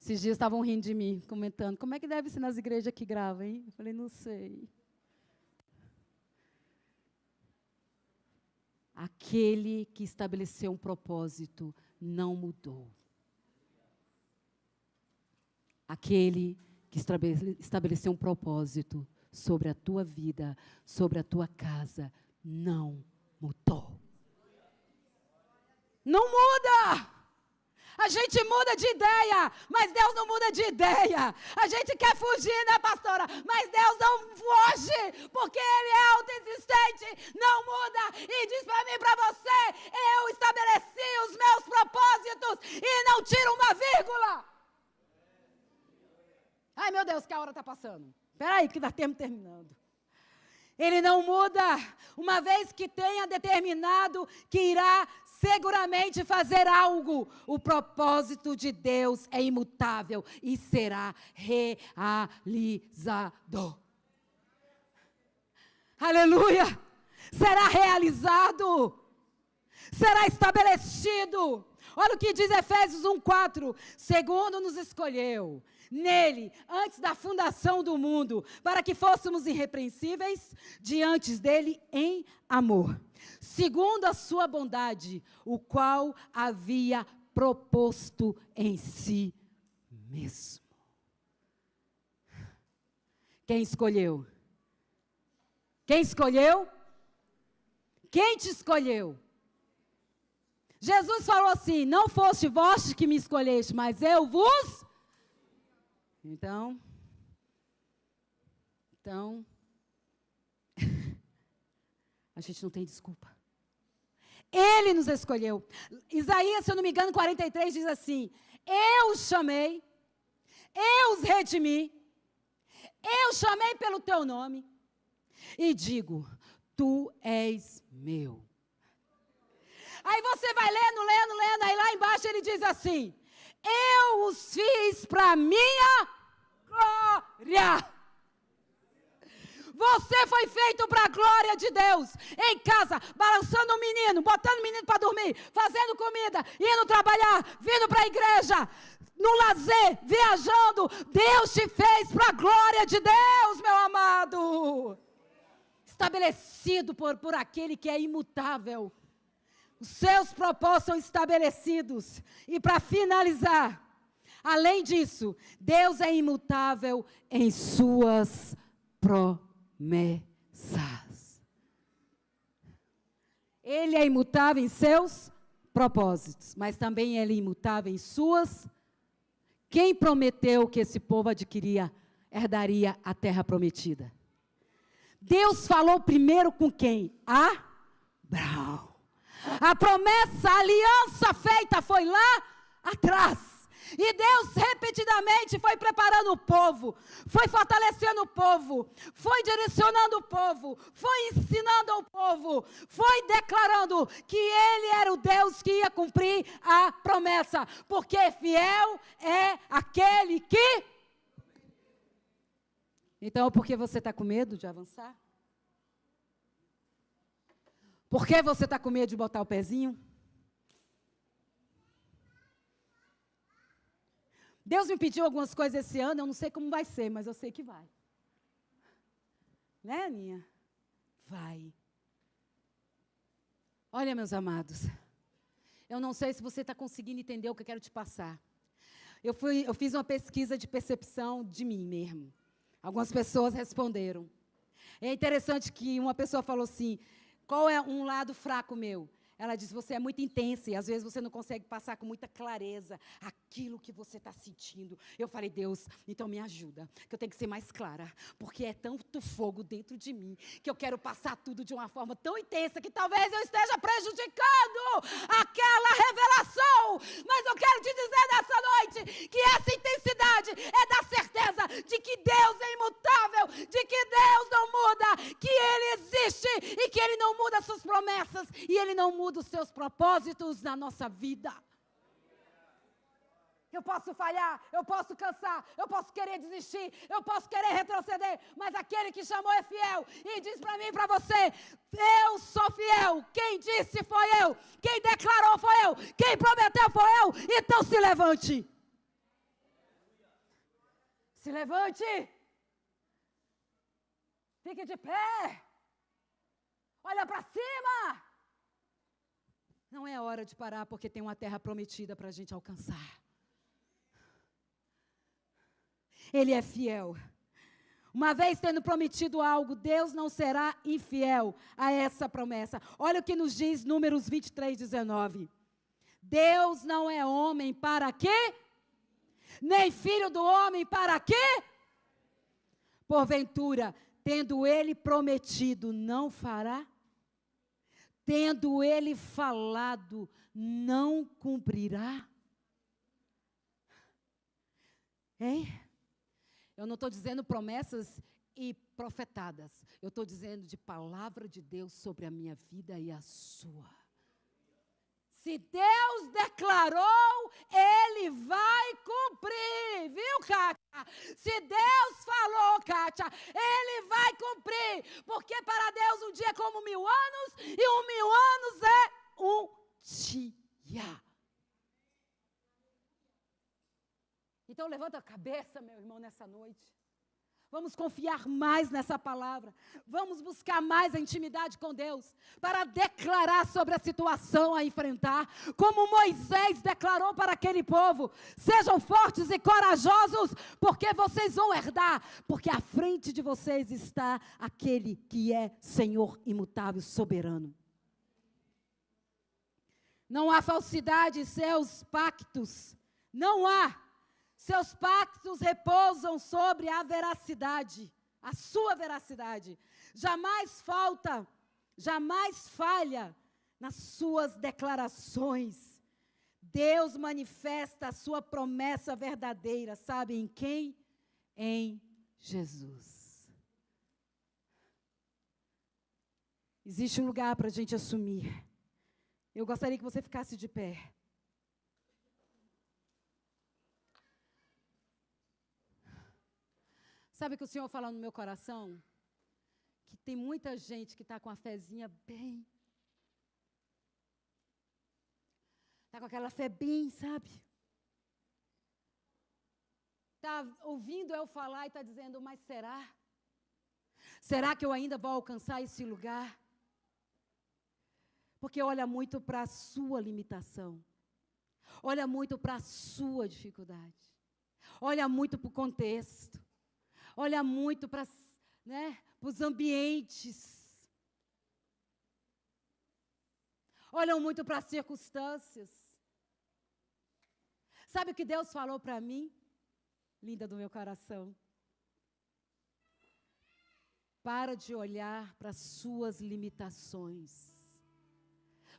Esses dias estavam rindo de mim, comentando: como é que deve ser nas igrejas que gravam, hein? Eu falei: não sei. Aquele que estabeleceu um propósito não mudou. Aquele que estabeleceu um propósito sobre a tua vida, sobre a tua casa, não mudou. Não muda! A gente muda de ideia, mas Deus não muda de ideia. A gente quer fugir, né, pastora? Mas Deus não foge, porque Ele é autoexistente, não muda. E diz para mim e para você: eu estabeleci os meus propósitos e não tiro uma vírgula. Ai, meu Deus, que a hora está passando. Espera aí, que dá tempo terminando. Ele não muda, uma vez que tenha determinado que irá seguramente fazer algo. O propósito de Deus é imutável e será realizado. Aleluia! Será realizado. Será estabelecido. Olha o que diz Efésios 1:4. Segundo nos escolheu nele, antes da fundação do mundo, para que fôssemos irrepreensíveis diante dele em amor, segundo a sua bondade, o qual havia proposto em si mesmo. Quem escolheu? Quem escolheu? Quem te escolheu? Jesus falou assim: não foste vós que me escolheste, mas eu vos... Então, a gente não tem desculpa. Ele nos escolheu. Isaías, se eu não me engano, 43 diz assim: eu os chamei, eu os redimi, eu chamei pelo teu nome e digo: tu és meu. Aí você vai lendo, aí lá embaixo ele diz assim: eu os fiz para minha glória. Você foi feito para a glória de Deus. Em casa, balançando o menino, botando o menino para dormir, fazendo comida, indo trabalhar, vindo para a igreja, no lazer, viajando. Deus te fez para a glória de Deus, meu amado. Estabelecido por aquele que é imutável. Os seus propósitos são estabelecidos. E para finalizar, além disso, Deus é imutável em suas promessas. Ele é imutável em seus propósitos, mas também ele é imutável em suas. Quem prometeu que esse povo herdaria a terra prometida? Deus falou primeiro com quem? Abraão. A promessa, a aliança feita foi lá atrás. E Deus repetidamente foi preparando o povo, foi fortalecendo o povo, foi direcionando o povo, foi ensinando ao povo, foi declarando que Ele era o Deus que ia cumprir a promessa, porque fiel é aquele que... Então, por que você está com medo de avançar? Por que você está com medo de botar o pezinho? Deus me pediu algumas coisas esse ano, eu não sei como vai ser, mas eu sei que vai. Né, Aninha? Vai. Olha, meus amados, eu não sei se você está conseguindo entender o que eu quero te passar. Eu fiz uma pesquisa de percepção de mim mesmo. Algumas pessoas responderam. É interessante que uma pessoa falou assim, qual é um lado fraco meu? Ela disse, você é muito intensa e às vezes você não consegue passar com muita clareza aquilo que você está sentindo. Eu falei, Deus, então me ajuda, que eu tenho que ser mais clara, porque é tanto fogo dentro de mim, que eu quero passar tudo de uma forma tão intensa, que talvez eu esteja prejudicando aquela revelação. Mas eu quero te dizer nessa noite, que essa intensidade é da certeza de que Deus é imutável, de que Deus não muda, que Ele existe e que Ele não muda suas promessas e Ele não muda os seus propósitos na nossa vida. Eu posso falhar, eu posso cansar, eu posso querer desistir, eu posso querer retroceder, mas aquele que chamou é fiel e diz para mim e para você, eu sou fiel, quem disse foi eu, quem declarou foi eu, quem prometeu foi eu, então se levante. Se levante. Fique de pé. Olha para cima. Não é hora de parar, porque tem uma terra prometida para a gente alcançar. Ele é fiel. Uma vez tendo prometido algo, Deus não será infiel a essa promessa. Olha o que nos diz Números 23, 19. Deus não é homem para quê? Nem filho do homem para quê? Porventura, tendo ele prometido, não fará? Tendo ele falado, não cumprirá? Hein? Eu não estou dizendo promessas e profetadas. Eu estou dizendo de palavra de Deus sobre a minha vida e a sua. Se Deus declarou, Ele vai cumprir. Viu, Kátia? Se Deus falou, Kátia, Ele vai cumprir. Porque para Deus um dia é como 1000 anos e 1000 anos é um dia. Então levanta a cabeça, meu irmão, nessa noite. Vamos confiar mais nessa palavra. Vamos buscar mais a intimidade com Deus para declarar sobre a situação a enfrentar, como Moisés declarou para aquele povo. Sejam fortes e corajosos, porque vocês vão herdar, porque à frente de vocês está aquele que é Senhor imutável, soberano. Não há falsidade em seus pactos. Não há. Seus pactos repousam sobre a veracidade, a sua veracidade. Jamais falta, jamais falha nas suas declarações. Deus manifesta a sua promessa verdadeira, sabe em quem? Em Jesus. Existe um lugar para a gente assumir. Eu gostaria que você ficasse de pé. Sabe que o Senhor fala no meu coração? Que tem muita gente que está com a fezinha bem. Está com aquela fé bem, sabe? Está ouvindo eu falar e está dizendo, mas será? Será que eu ainda vou alcançar esse lugar? Porque olha muito para a sua limitação. Olha muito para a sua dificuldade. Olha muito para o contexto. Olha muito para, né, os ambientes. olham muito para as circunstâncias. Sabe o que Deus falou para mim? Linda do meu coração. Para de olhar para as suas limitações.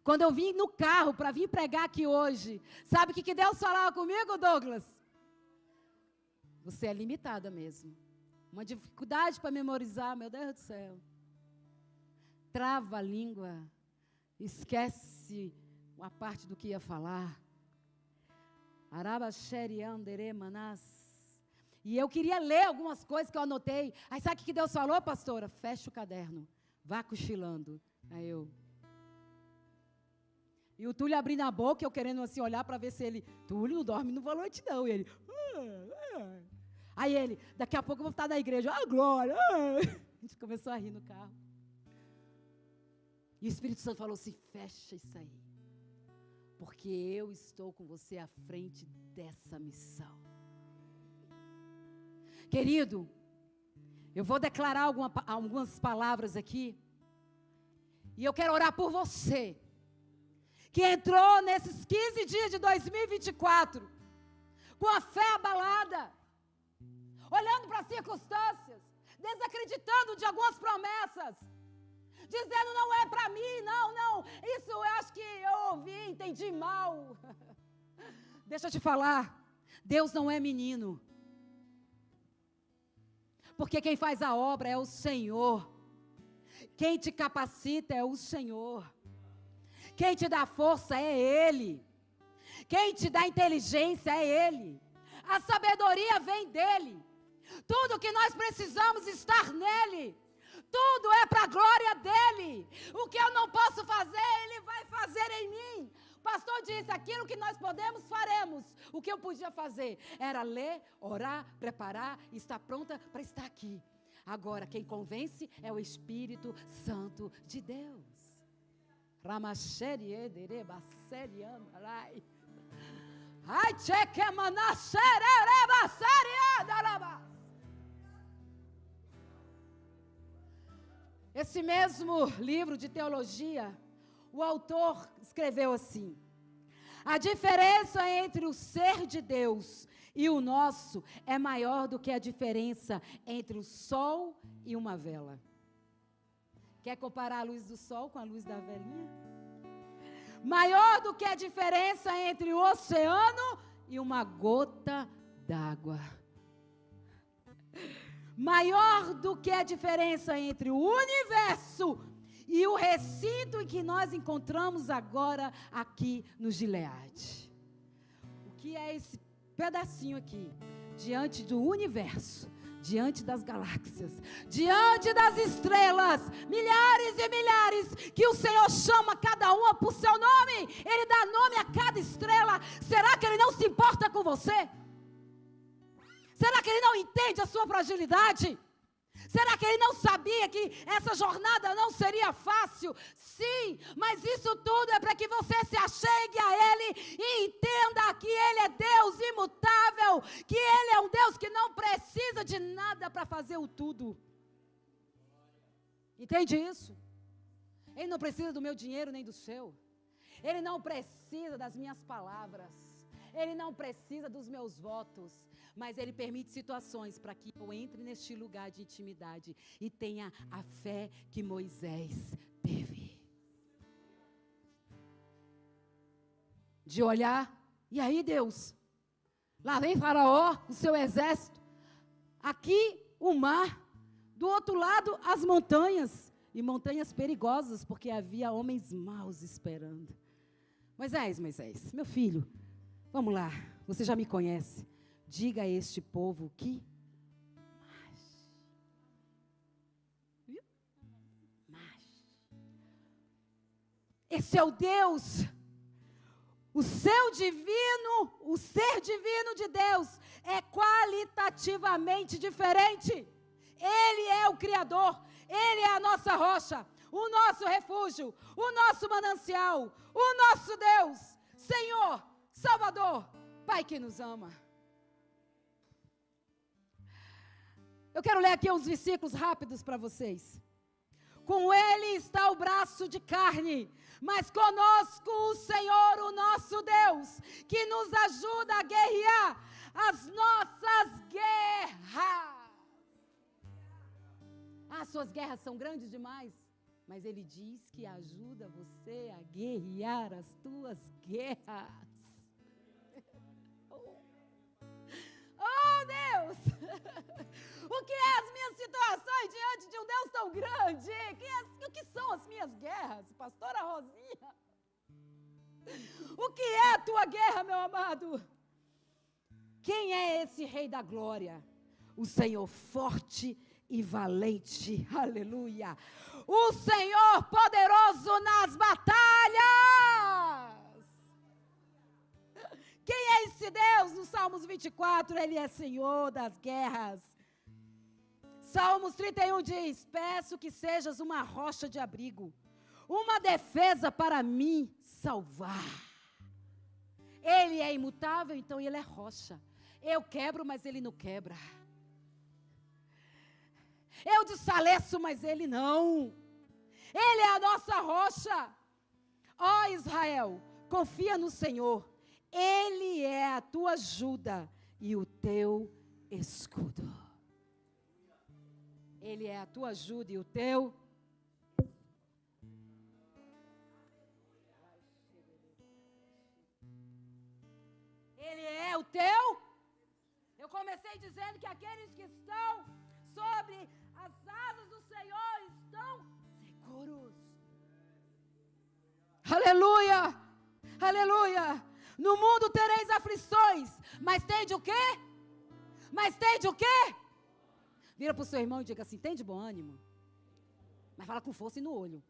Quando eu vim no carro para vir pregar aqui hoje, sabe o que Deus falava comigo, Douglas? Você é limitada mesmo. Uma dificuldade para memorizar, meu Deus do céu. Trava a língua, esquece uma parte do que ia falar. E eu queria ler algumas coisas que eu anotei. Aí sabe o que Deus falou, pastora? Fecha o caderno, vá cochilando. Aí eu... E o Túlio abrindo a boca, eu querendo assim olhar para ver se ele... Túlio não dorme no volante não. E ele... Aí ele, daqui a pouco eu vou estar na igreja. Glória! A gente começou a rir no carro. E o Espírito Santo falou assim, fecha isso aí. Porque eu estou com você à frente dessa missão. Querido, eu vou declarar algumas palavras aqui. E eu quero orar por você. Que entrou nesses 15 dias de 2024. Com a fé abalada. Olhando para as circunstâncias. Desacreditando de algumas promessas. Dizendo, não é para mim, não. Isso eu acho que eu ouvi, entendi mal. Deixa eu te falar. Deus não é menino. Porque quem faz a obra é o Senhor. Quem te capacita é o Senhor. Quem te dá força é Ele. Quem te dá inteligência é Ele. A sabedoria vem dEle. Tudo que nós precisamos estar nele. Tudo é para a glória dEle. O que eu não posso fazer, Ele vai fazer em mim. O pastor disse, aquilo que nós podemos, faremos. O que eu podia fazer era ler, orar, preparar e estar pronta para estar aqui. Agora, quem convence é o Espírito Santo de Deus. Esse mesmo livro de teologia, o autor escreveu assim: a diferença entre o ser de Deus e o nosso é maior do que a diferença entre o sol e uma vela. Quer comparar a luz do sol com a luz da velinha? Maior do que a diferença entre o oceano e uma gota d'água. Maior do que a diferença entre o universo e o recinto em que nós encontramos agora aqui no Gileade. O que é esse pedacinho aqui? Diante do universo, diante das galáxias, diante das estrelas, milhares e milhares, que o Senhor chama cada uma por seu nome. Ele dá nome a cada estrela. Será que Ele não se importa com você? Será que Ele não entende a sua fragilidade? Será que Ele não sabia que essa jornada não seria fácil? Sim, mas isso tudo é para que você se achegue a Ele e entenda que Ele é Deus imutável, que Ele é um Deus que não precisa de nada para fazer o tudo. Entende isso? Ele não precisa do meu dinheiro nem do seu. Ele não precisa das minhas palavras. Ele não precisa dos meus votos. Mas Ele permite situações para que eu entre neste lugar de intimidade e tenha a fé que Moisés teve. De olhar, e aí Deus, lá vem Faraó, o seu exército, aqui o mar, do outro lado as montanhas, e montanhas perigosas, porque havia homens maus esperando. Moisés, meu filho, vamos lá, você já me conhece. Diga a este povo que esse é o Deus, o seu divino, o ser divino de Deus é qualitativamente diferente. Ele é o Criador, Ele é a nossa rocha, o nosso refúgio, o nosso manancial, o nosso Deus, Senhor, Salvador, Pai que nos ama. Eu quero ler aqui uns versículos rápidos para vocês. Com ele está o braço de carne, mas conosco o Senhor, o nosso Deus, que nos ajuda a guerrear as nossas guerras. As suas guerras são grandes demais, mas ele diz que ajuda você a guerrear as tuas guerras. Oh, Deus! O que é as minhas situações diante de um Deus tão grande? O que são as minhas guerras, pastora Rosinha? O que é a tua guerra, meu amado? Quem é esse Rei da Glória? O Senhor forte e valente, aleluia. O Senhor poderoso nas batalhas. Quem é esse Deus? No Salmos 24, Ele é Senhor das guerras. Salmos 31 diz: peço que sejas uma rocha de abrigo, uma defesa para mim salvar. Ele é imutável, então Ele é rocha. Eu quebro, mas Ele não quebra. Eu desfaleço, mas Ele não. Ele é a nossa rocha. Ó Israel, confia no Senhor. Ele é a tua ajuda e o teu escudo. Ele é a tua ajuda e o teu. Ele é o teu. Eu comecei dizendo que aqueles que estão sobre as asas do Senhor estão seguros. Aleluia! Aleluia! No mundo tereis aflições, mas tende o quê? Mas tende o quê? Vira para o seu irmão e diga assim: tem de bom ânimo. Mas fala com força e no olho.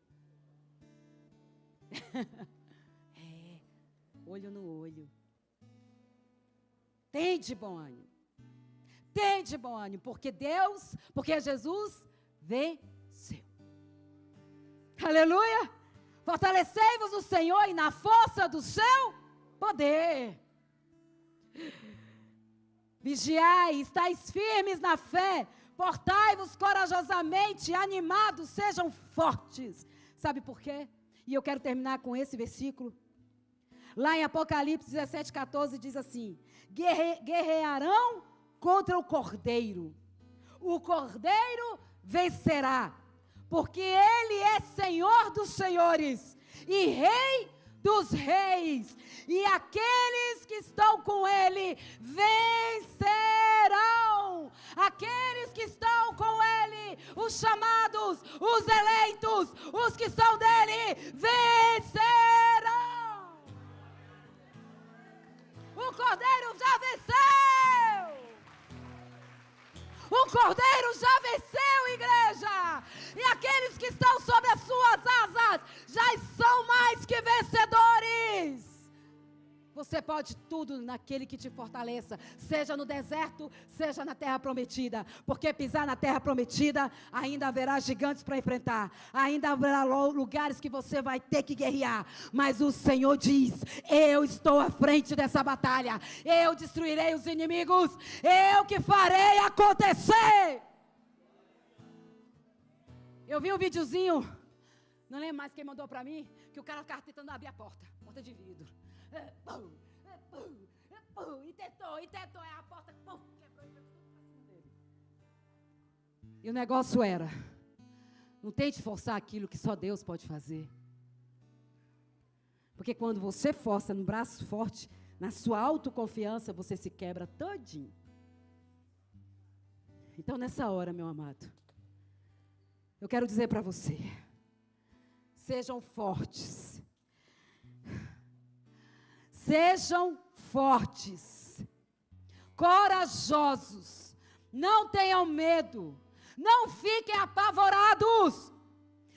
Olho no olho. Tem de bom ânimo. Tem de bom ânimo, porque Jesus venceu. Aleluia! Fortalecei-vos no Senhor e na força do seu poder. Vigiai, estáis firmes na fé, portai-vos corajosamente, animados, sejam fortes. Sabe por quê? E eu quero terminar com esse versículo. Lá em Apocalipse 17:14 diz assim: guerrearão contra o Cordeiro. O Cordeiro vencerá, porque Ele é Senhor dos senhores e Rei dos reis, e aqueles que estão com Ele vencerão. Aqueles que estão com Ele, os chamados, os eleitos, os que são dele, vencerão. O Cordeiro já venceu. O Cordeiro já venceu, igreja. E aqueles que estão sob as suas asas já são mais que vencedores. Você pode tudo naquele que te fortaleça, seja no deserto, seja na terra prometida, porque pisar na terra prometida, ainda haverá gigantes para enfrentar, ainda haverá lugares que você vai ter que guerrear, mas o Senhor diz: eu estou à frente dessa batalha, eu destruirei os inimigos, eu que farei acontecer. Eu vi um videozinho, não lembro mais quem mandou para mim, que o cara ficava tentando abrir a porta de vidro. E tentou, aí a porta quebrou e foi tudo pra cima dele. E o negócio era: não tente forçar aquilo que só Deus pode fazer. Porque quando você força no braço forte, na sua autoconfiança, você se quebra todinho. Então nessa hora, meu amado, eu quero dizer para você: sejam fortes. Sejam fortes, corajosos, não tenham medo, não fiquem apavorados,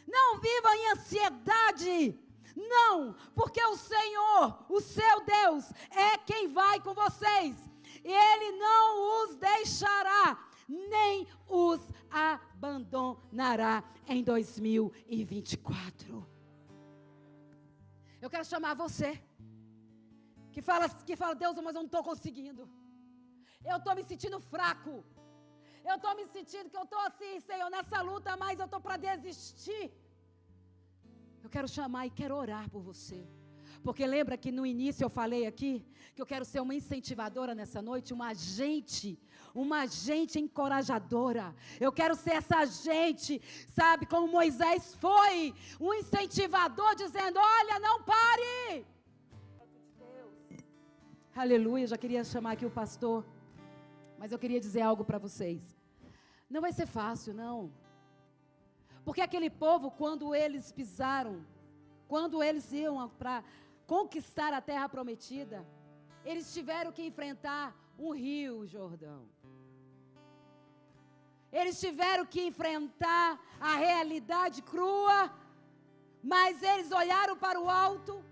não vivam em ansiedade, não, porque o Senhor, o seu Deus, é quem vai com vocês, e Ele não os deixará, nem os abandonará em 2024. Eu quero chamar você, que fala, Deus, mas eu não estou conseguindo. Eu estou me sentindo fraco. Eu estou me sentindo que eu estou assim, Senhor, nessa luta, mas eu estou para desistir. Eu quero chamar e quero orar por você. Porque lembra que no início eu falei aqui que eu quero ser uma incentivadora nessa noite, uma agente encorajadora. Eu quero ser essa agente, sabe, como Moisés foi, um incentivador dizendo, olha, não pare. Aleluia, eu já queria chamar aqui o pastor, mas eu queria dizer algo para vocês. Não vai ser fácil, não. Porque aquele povo, quando eles pisaram, quando eles iam para conquistar a terra prometida, eles tiveram que enfrentar um rio Jordão. Eles tiveram que enfrentar a realidade crua, mas eles olharam para o alto,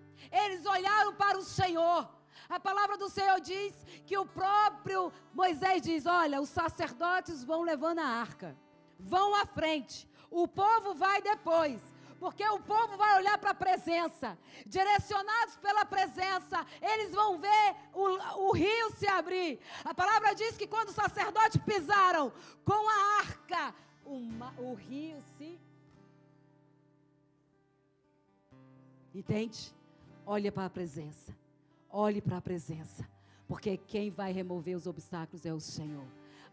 eles olharam para o Senhor. A palavra do Senhor diz que o próprio Moisés diz, olha, os sacerdotes vão levando a arca, vão à frente, o povo vai depois. Porque o povo vai olhar para a presença, direcionados pela presença, eles vão ver o rio se abrir. A palavra diz que quando os sacerdotes pisaram com a arca, o rio se... Entende? Olha para a presença, olhe para a presença, porque quem vai remover os obstáculos é o Senhor.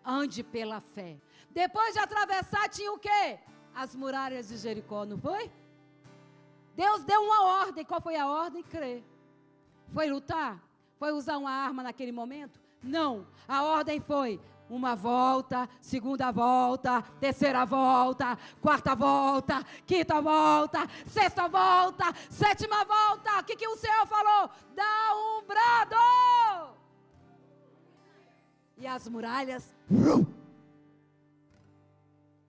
Ande pela fé. Depois de atravessar tinha o quê? As muralhas de Jericó, não foi? Deus deu uma ordem. Qual foi a ordem? Crer. Foi lutar? Foi usar uma arma naquele momento? Não. A ordem foi uma volta, segunda volta, terceira volta, quarta volta, quinta volta, sexta volta, sétima volta. O que o Senhor falou? Dá um brado. E as muralhas...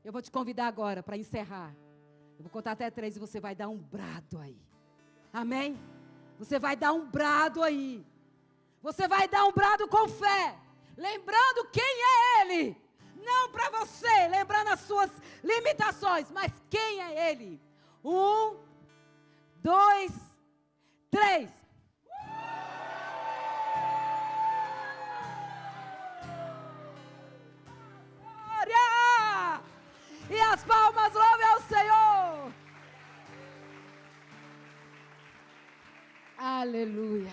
Eu vou te convidar agora para encerrar. Eu vou contar até 3 e você vai dar um brado aí. Amém? Você vai dar um brado aí. Você vai dar um brado com fé. Lembrando quem é Ele. Não para você, lembrando as suas limitações, mas quem é Ele. 1, 2, 3. E as palmas louvem ao Senhor. Aleluia.